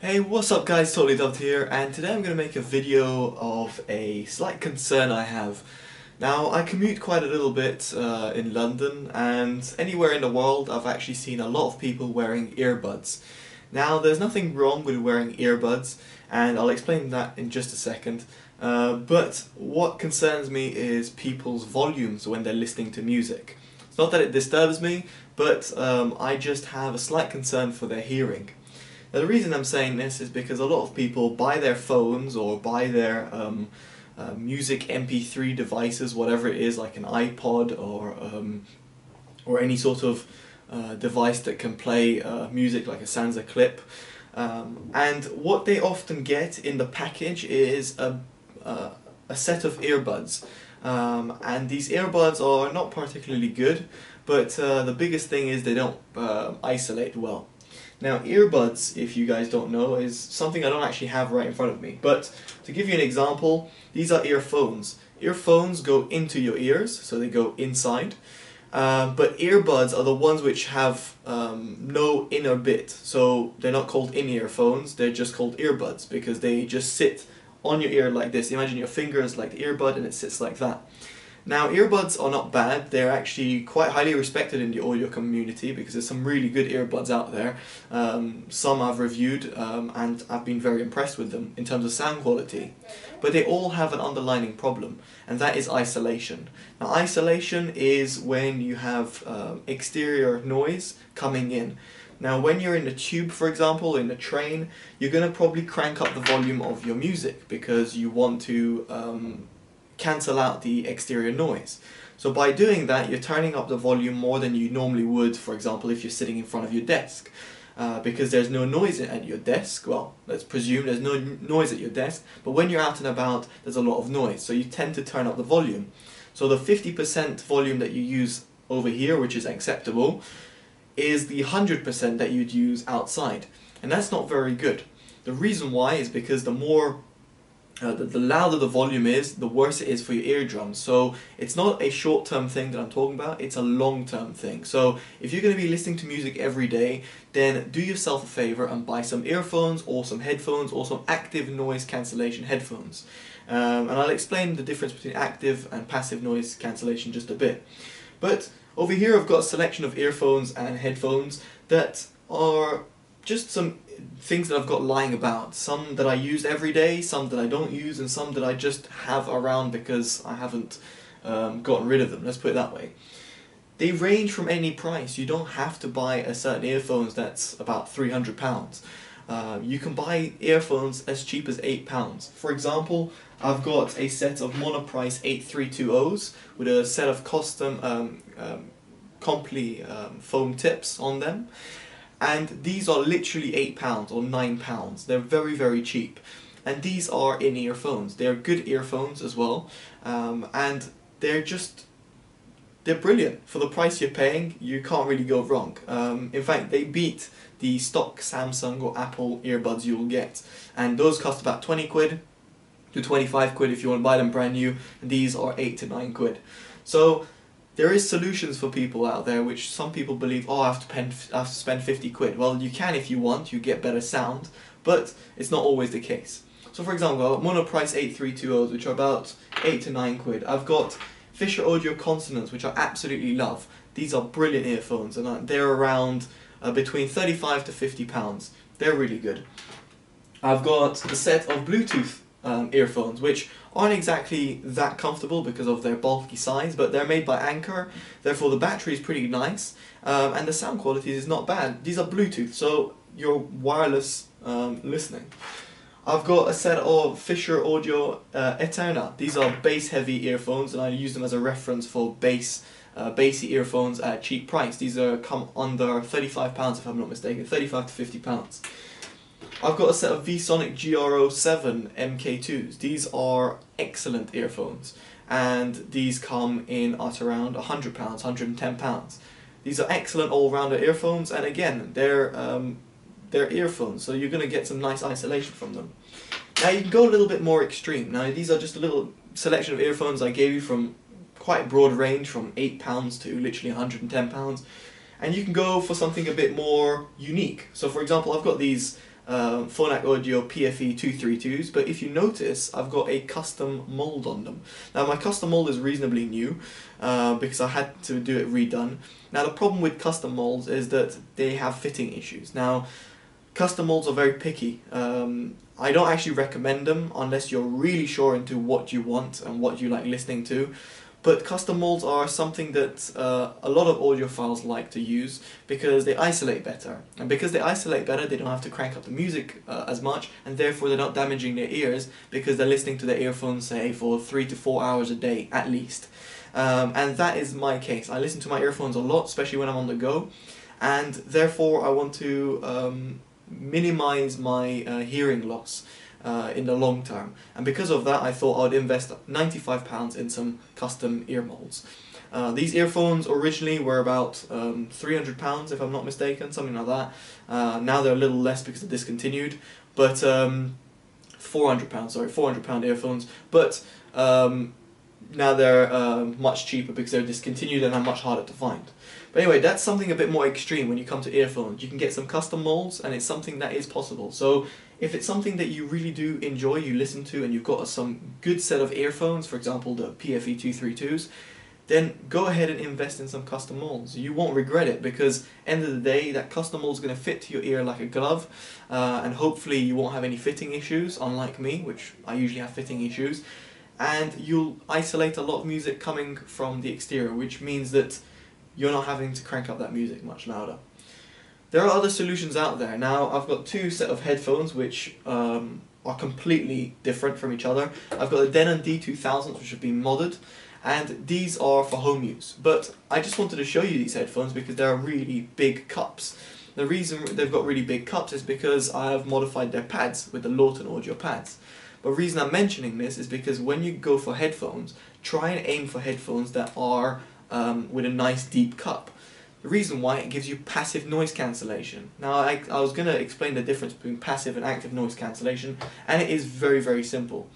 Hey, what's up guys, TotallyDubbed here, and today I'm going to make a video of a slight concern I have. Now, I commute quite a little bit in London, and anywhere in the world I've actually seen a lot of people wearing earbuds. Now, there's nothing wrong with wearing earbuds, and I'll explain that in just a second, but what concerns me is people's volumes when they're listening to music. It's not that it disturbs me, but I just have a slight concern for their hearing. Now, the reason I'm saying this is because a lot of people buy their phones or buy their music MP3 devices, whatever it is, like an iPod or any sort of device that can play music like a Sansa clip. And what they often get in the package is a set of earbuds. And these earbuds are not particularly good, but the biggest thing is they don't isolate well. Now, earbuds, if you guys don't know, is something I don't actually have right in front of me. But to give you an example, these are earphones. Earphones go into your ears, so they go inside. But earbuds are the ones which have no inner bit. So they're not called in-ear phones, they're just called earbuds because they just sit on your ear like this. Imagine your fingers like the earbud and it sits like that. Now, earbuds are not bad. They're actually quite highly respected in the audio community because there's some really good earbuds out there. Some I've reviewed and I've been very impressed with them in terms of sound quality. But they all have an underlying problem, and that is isolation. Now, isolation is when you have exterior noise coming in. Now, when you're in the tube, for example, in the train, you're going to probably crank up the volume of your music because you want to cancel out the exterior noise. So by doing that, you're turning up the volume more than you normally would, for example, if you're sitting in front of your desk. Because there's no noise at your desk. Well, let's presume there's no noise at your desk, but when you're out and about, there's a lot of noise, so you tend to turn up the volume. So the 50% volume that you use over here, which is acceptable, is the 100% that you'd use outside, and that's not very good. The reason why is because the louder the volume is, the worse it is for your eardrums. So it's not a short-term thing that I'm talking about, it's a long-term thing. So if you're going to be listening to music every day, then do yourself a favor and buy some earphones or some headphones or some active noise cancellation headphones. And I'll explain the difference between active and passive noise cancellation just a bit. But over here I've got a selection of earphones and headphones that are just some things that I've got lying about. Some that I use every day, some that I don't use, and some that I just have around because I haven't gotten rid of them, let's put it that way. They range from any price. You don't have to buy a certain earphones that's about £300. You can buy earphones as cheap as £8. For example, I've got a set of Monoprice 8320s with a set of custom Comply foam tips on them. And these are literally £8 or £9. They're very, very cheap. And these are in-ear phones. They're good earphones as well. And they're brilliant. For the price you're paying, you can't really go wrong. In fact, they beat the stock Samsung or Apple earbuds you'll get. And those cost about 20 quid to 25 quid if you want to buy them brand new. And these are 8 to 9 quid. So there is solutions for people out there which some people believe, oh, I have to spend 50 quid. Well, you can if you want, you get better sound, but it's not always the case. So for example, I've got Monoprice 8320s, which are about 8 to 9 quid. I've got Fischer audio Consonance, which I absolutely love. These are brilliant earphones, and they're around between 35 to 50 pounds. They're really good. I've got a set of Bluetooth earphones, which aren't exactly that comfortable because of their bulky size, but they're made by Anker, therefore the battery is pretty nice, and the sound quality is not bad. These are Bluetooth, so you're wireless listening. I've got a set of Fischer Audio Eterna. These are bass-heavy earphones, and I use them as a reference for bassy earphones at a cheap price. These come under £35 if I'm not mistaken, 35 to 50 pounds. I've got a set of Vsonic GR07 MK2s. These are excellent earphones, and these come in at around £100, £110. These are excellent all-rounder earphones, and again, they're earphones, so you're going to get some nice isolation from them. Now you can go a little bit more extreme. Now these are just a little selection of earphones I gave you from quite broad range, from £8 to literally £110. And you can go for something a bit more unique. So for example, I've got these Phonak Audéo PFE 232s, but if you notice, I've got a custom mold on them. Now my custom mold is reasonably new because I had to do it redone. Now the problem with custom molds is that they have fitting issues. Now custom molds are very picky. I don't actually recommend them unless you're really sure into what you want and what you like listening to. But custom molds are something that a lot of audiophiles like to use because they isolate better. And because they isolate better, they don't have to crank up the music as much, and therefore they're not damaging their ears because they're listening to their earphones, say, for 3 to 4 hours a day at least. And that is my case. I listen to my earphones a lot, especially when I'm on the go, and therefore I want to minimize my hearing loss in the long term, and because of that I thought I would invest £95 in some custom ear molds. These earphones originally were about £300 if I'm not mistaken, something like that. Now they're a little less because they're discontinued, but £400, sorry, £400 earphones, but now they're much cheaper because they're discontinued and are much harder to find. But anyway, that's something a bit more extreme when you come to earphones. You can get some custom molds, and it's something that is possible. So if it's something that you really do enjoy, you listen to, and you've got some good set of earphones, for example the PFE 232s, then go ahead and invest in some custom molds. You won't regret it because end of the day that custom mold is going to fit to your ear like a glove, and hopefully you won't have any fitting issues, unlike me, which I usually have fitting issues, and you'll isolate a lot of music coming from the exterior, which means that you're not having to crank up that music much louder. There are other solutions out there. Now I've got two set of headphones which are completely different from each other. I've got the Denon D2000s which have been modded, and these are for home use. But I just wanted to show you these headphones because they're really big cups. The reason they've got really big cups is because I have modified their pads with the Lawton Audio pads. But the reason I'm mentioning this is because when you go for headphones, try and aim for headphones that are with a nice deep cup. The reason why, it gives you passive noise cancellation. Now I was going to explain the difference between passive and active noise cancellation, and it is very, very simple.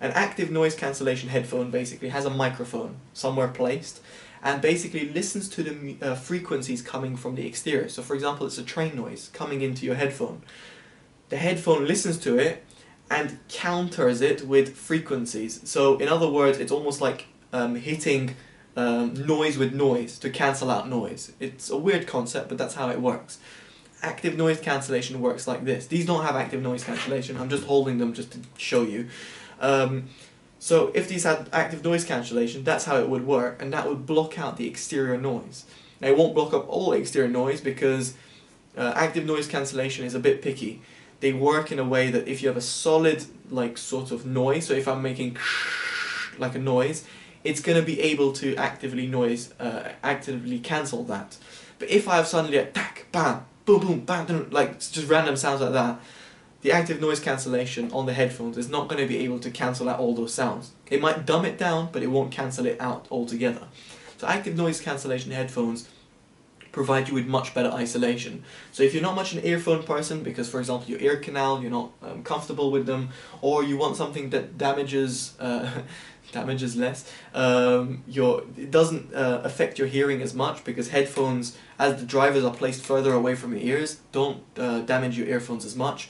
An active noise cancellation headphone basically has a microphone somewhere placed and basically listens to the frequencies coming from the exterior. So for example, it's a train noise coming into your headphone. The headphone listens to it and counters it with frequencies. So in other words, it's almost like hitting noise with noise to cancel out noise. It's a weird concept, but that's how it works. Active noise cancellation works like this. These don't have active noise cancellation, I'm just holding them just to show you. So if these had active noise cancellation, that's how it would work, and that would block out the exterior noise. Now it won't block up all exterior noise because active noise cancellation is a bit picky. They work in a way that if you have a solid like sort of noise, so if I'm making like a noise, it's going to be able to actively cancel that. But if I have suddenly a tack, bam, boom, boom, bam, like just random sounds like that, the active noise cancellation on the headphones is not going to be able to cancel out all those sounds. It might dumb it down, but it won't cancel it out altogether. So active noise cancellation headphones provide you with much better isolation. So if you're not much an earphone person, because for example your ear canal, you're not comfortable with them, or you want something that damages less, it doesn't affect your hearing as much, because headphones, as the drivers are placed further away from your ears, don't damage your earphones as much.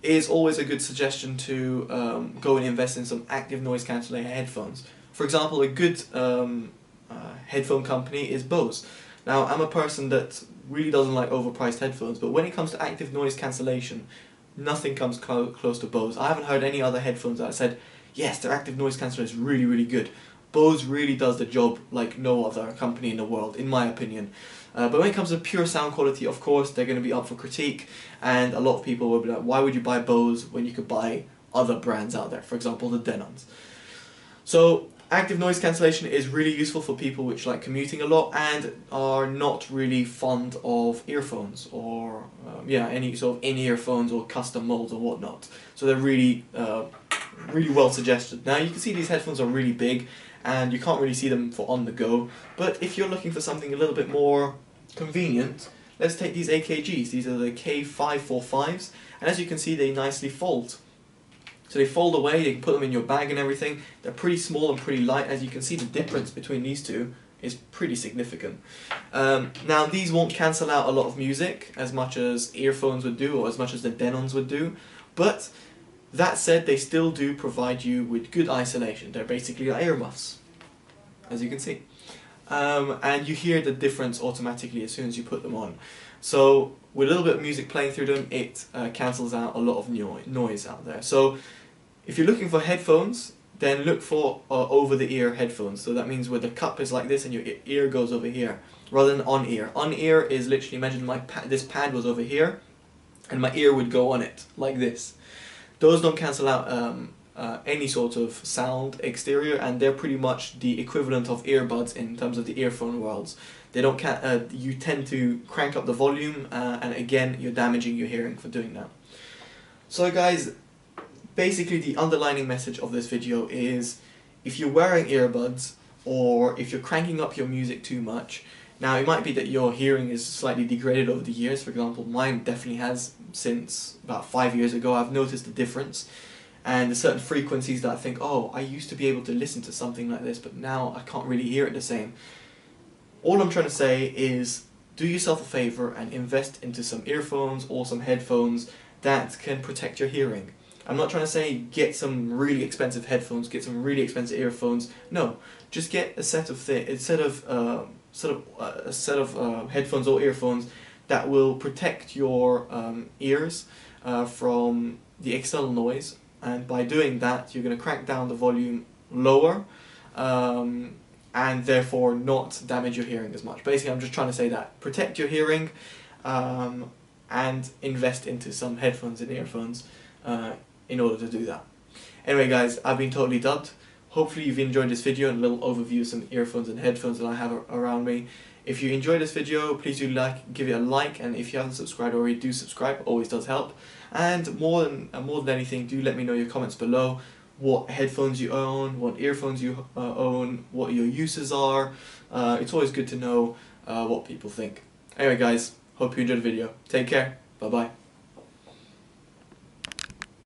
Is always a good suggestion to go and invest in some active noise cancellation headphones. For example, a good headphone company is Bose. Now I'm a person that really doesn't like overpriced headphones, but when it comes to active noise cancellation, nothing comes close to Bose. I haven't heard any other headphones that said, yes, their active noise cancellation is really, really good. Bose really does the job like no other company in the world, in my opinion. But when it comes to pure sound quality, of course, they're going to be up for critique, and a lot of people will be like, why would you buy Bose when you could buy other brands out there, for example, the Denons. So active noise cancellation is really useful for people which like commuting a lot and are not really fond of earphones or any sort of in-ear phones or custom molds or whatnot. So they're really really well suggested. Now you can see these headphones are really big and you can't really see them for on the go, but if you're looking for something a little bit more convenient, let's take these AKGs. These are the K545s, and as you can see they nicely fold. So they fold away, you can put them in your bag and everything. They're pretty small and pretty light. As you can see, the difference between these two is pretty significant. Now these won't cancel out a lot of music as much as earphones would do, or as much as the Denons would do, but that said, they still do provide you with good isolation. They're basically like earmuffs, as you can see. And you hear the difference automatically as soon as you put them on. So with a little bit of music playing through them, it cancels out a lot of noise out there. So if you're looking for headphones, then look for over-the-ear headphones. So that means where the cup is like this and your ear goes over here, rather than on-ear. On-ear is literally, imagine this pad was over here, and my ear would go on it, like this. Those don't cancel out any sort of sound exterior, and they're pretty much the equivalent of earbuds in terms of the earphone worlds. They don't you tend to crank up the volume, and again, you're damaging your hearing for doing that. So guys, basically the underlining message of this video is, if you're wearing earbuds, or if you're cranking up your music too much, now it might be that your hearing is slightly degraded over the years. For example, mine definitely has since about 5 years ago. I've noticed the difference, and there's certain frequencies that I think, oh, I used to be able to listen to something like this, but now I can't really hear it the same. All I'm trying to say is, do yourself a favor and invest into some earphones or some headphones that can protect your hearing. I'm not trying to say get some really expensive headphones, get some really expensive earphones. No, just get a set of headphones or earphones that will protect your ears from the external noise, and by doing that you're going to crank down the volume lower, and therefore not damage your hearing as much. Basically, I'm just trying to say that protect your hearing and invest into some headphones and earphones in order to do that. Anyway guys, I've been Totally Dubbed. Hopefully you've enjoyed this video and a little overview of some earphones and headphones that I have around me. If you enjoyed this video, please do give it a like, and if you haven't subscribed already, do subscribe, always does help. And more than anything, do let me know your comments below, what headphones you own, what earphones you own, what your uses are. It's always good to know what people think. Anyway guys, hope you enjoyed the video. Take care, bye bye.